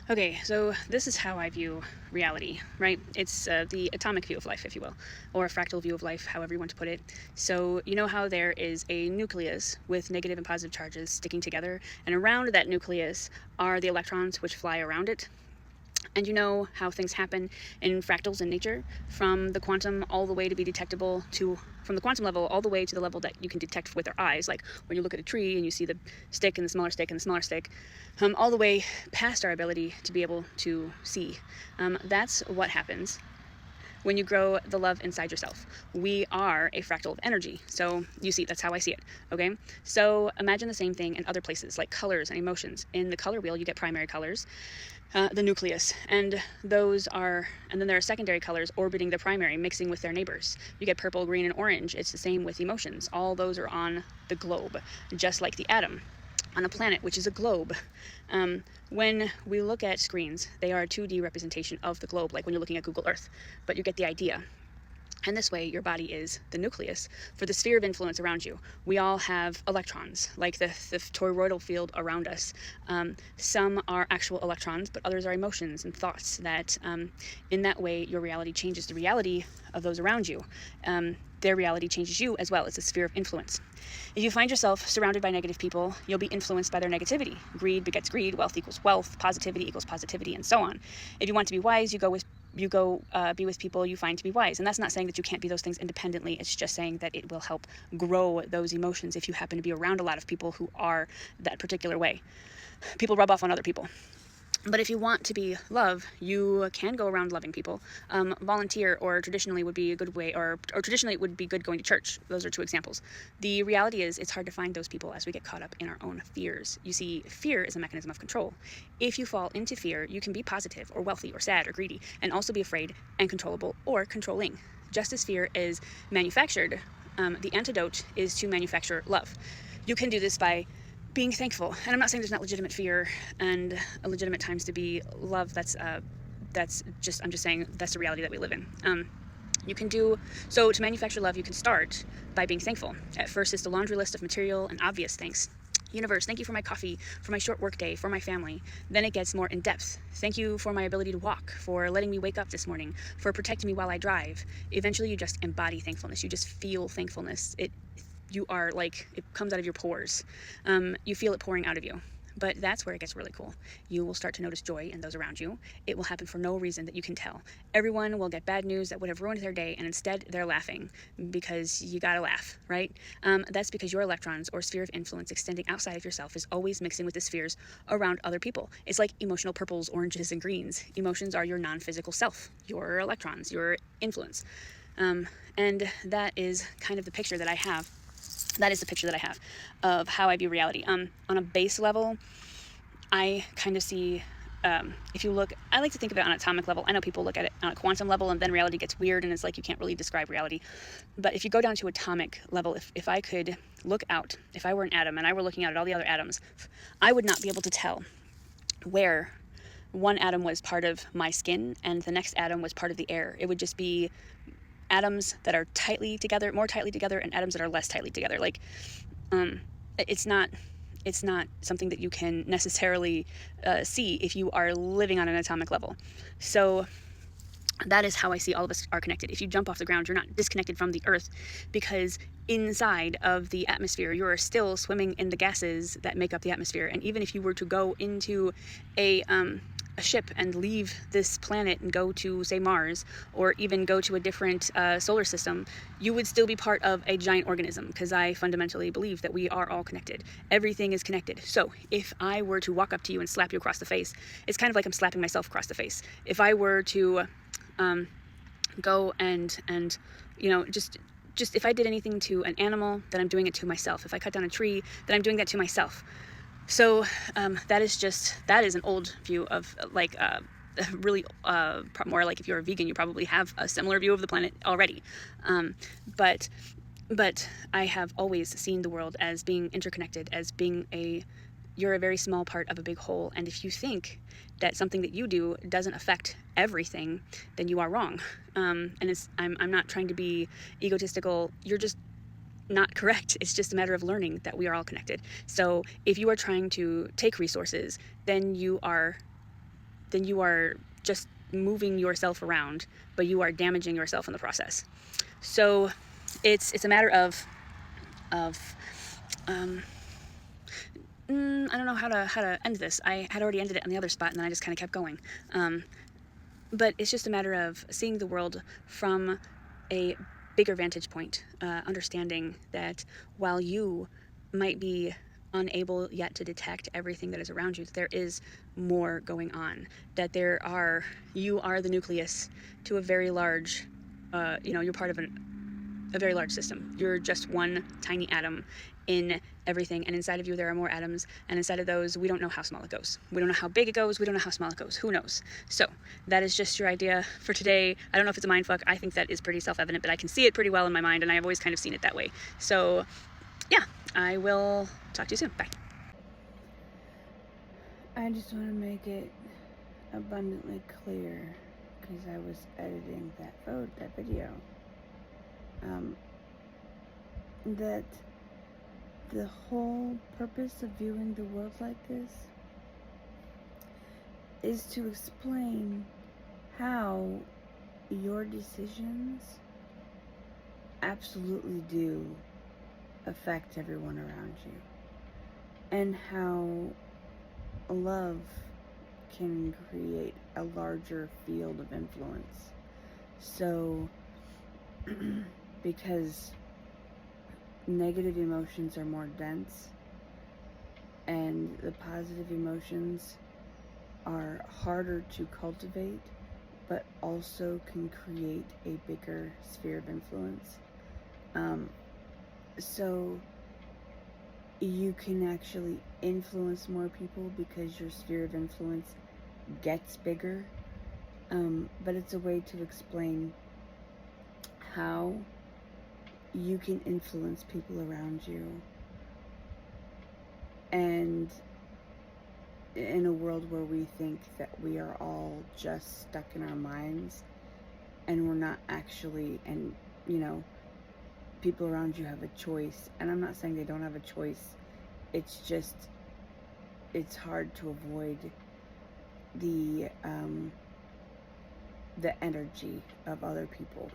Okay, so this is how I view reality, right? It's the atomic view of life, if you will, or a fractal view of life, however you want to put it. So, you know how there is a nucleus with negative and positive charges sticking together, and around that nucleus are the electrons which fly around it? And you know how things happen in fractals in nature, from the quantum all the way to be detectable to, from the quantum level all the way to the level that you can detect with our eyes, like when you look at a tree and you see the stick and the smaller stick and the smaller stick, all the way past our ability to be able to see. That's what happens when you grow the love inside yourself. We are a fractal of energy. So you see, that's how I see it. Okay. So imagine the same thing in other places, like colors and emotions. In the color wheel, you get primary colors, the nucleus, and then there are secondary colors orbiting the primary, mixing with their neighbors. You get purple, green, and orange. It's the same with emotions. All those are on the globe, just like the atom on a planet, which is a globe. When we look at screens, they are a 2D representation of the globe, like when you're looking at Google Earth, but you get the idea. And this way, your body is the nucleus for the sphere of influence around you. We all have electrons, like the toroidal field around us. Some are actual electrons, but others are emotions and thoughts that, in that way, your reality changes the reality of those around you. Their reality changes you as well. It's a sphere of influence. If you find yourself surrounded by negative people, you'll be influenced by their negativity. Greed begets greed, wealth equals wealth, positivity equals positivity, and so on. If you want to be wise, you go be with people you find to be wise. And that's not saying that you can't be those things independently. It's just saying that it will help grow those emotions if you happen to be around a lot of people who are that particular way. People rub off on other people. But if you want to be love, you can go around loving people. Volunteer, or traditionally would be a good way, or traditionally it would be good going to church. Those are two examples. The reality is it's hard to find those people as we get caught up in our own fears. You see, fear is a mechanism of control. If you fall into fear, you can be positive or wealthy or sad or greedy, and also be afraid and controllable or controlling. Just as fear is manufactured, the antidote is to manufacture love. You can do this by being thankful. And I'm not saying there's not legitimate fear and legitimate times to be love. I'm just saying that's the reality that we live in. So to manufacture love, you can start by being thankful. At first, it's the laundry list of material and obvious things. Universe, thank you for my coffee, for my short work day, for my family. Then it gets more in depth. Thank you for my ability to walk, for letting me wake up this morning, for protecting me while I drive. Eventually, you just embody thankfulness. You just feel thankfulness. You are like, it comes out of your pores. You feel it pouring out of you. But that's where it gets really cool. You will start to notice joy in those around you. It will happen for no reason that you can tell. Everyone will get bad news that would have ruined their day, and instead they're laughing because you gotta laugh, right? That's because your electrons, or sphere of influence extending outside of yourself, is always mixing with the spheres around other people. It's like emotional purples, oranges, and greens. Emotions are your non-physical self, your electrons, your influence. And that is kind of the picture that I have. That is the picture that I have of how I view reality. On a base level, I kind of see, if you look, I like to think of it on an atomic level. I know people look at it on a quantum level, and then reality gets weird, and it's like you can't really describe reality. But if you go down to atomic level, if I could look out, if I were an atom and I were looking out at all the other atoms, I would not be able to tell where one atom was part of my skin and the next atom was part of the air. It would just be atoms that are tightly together, more tightly together, and atoms that are less tightly together. Like, it's not something that you can necessarily see if you are living on an atomic level. So that is how I see all of us are connected. If you jump off the ground, you're not disconnected from the earth, because inside of the atmosphere, you're still swimming in the gases that make up the atmosphere. And even if you were to go into a ship and leave this planet and go to, say, Mars, or even go to a different solar system, you would still be part of a giant organism, because I fundamentally believe that we are all connected. Everything is connected. So if I were to walk up to you and slap you across the face, it's kind of like I'm slapping myself across the face. If I were to go and just if I did anything to an animal, then I'm doing it to myself. If I cut down a tree, then I'm doing that to myself. So that is an old view of really more like if you're a vegan, you probably have a similar view of the planet already. But I have always seen the world as being interconnected, as being you're a very small part of a big whole. And if you think that something that you do doesn't affect everything, then you are wrong. And I'm not trying to be egotistical. You're just not correct. It's just a matter of learning that we are all connected. So if you are trying to take resources, then you are then you are just moving yourself around, but you are damaging yourself in the process. So it's a matter of I don't know how to end this. I had already ended it on the other spot, and then I just kind of kept going. But it's just a matter of seeing the world from a bigger vantage point, understanding that while you might be unable yet to detect everything that is around you, that there is more going on, that you are the nucleus to a very large, you're part of a very large system. You're just one tiny atom in everything, and inside of you there are more atoms, and inside of those we don't know how small it goes. We don't know how big it goes, we don't know how small it goes. Who knows? So that is just your idea for today. I don't know if it's a mindfuck. I think that is pretty self-evident, but I can see it pretty well in my mind, and I've always kind of seen it that way. So yeah, I will talk to you soon. Bye. I just want to make it abundantly clear, because I was editing that video, that the whole purpose of viewing the world like this is to explain how your decisions absolutely do affect everyone around you, and how love can create a larger field of influence. So, because negative emotions are more dense and the positive emotions are harder to cultivate, but also can create a bigger sphere of influence. So you can actually influence more people because your sphere of influence gets bigger. But it's a way to explain how you can influence people around you, and in a world where we think that we are all just stuck in our minds and we're not actually, and people around you have a choice. And I'm not saying they don't have a choice, it's just, it's hard to avoid the energy of other people.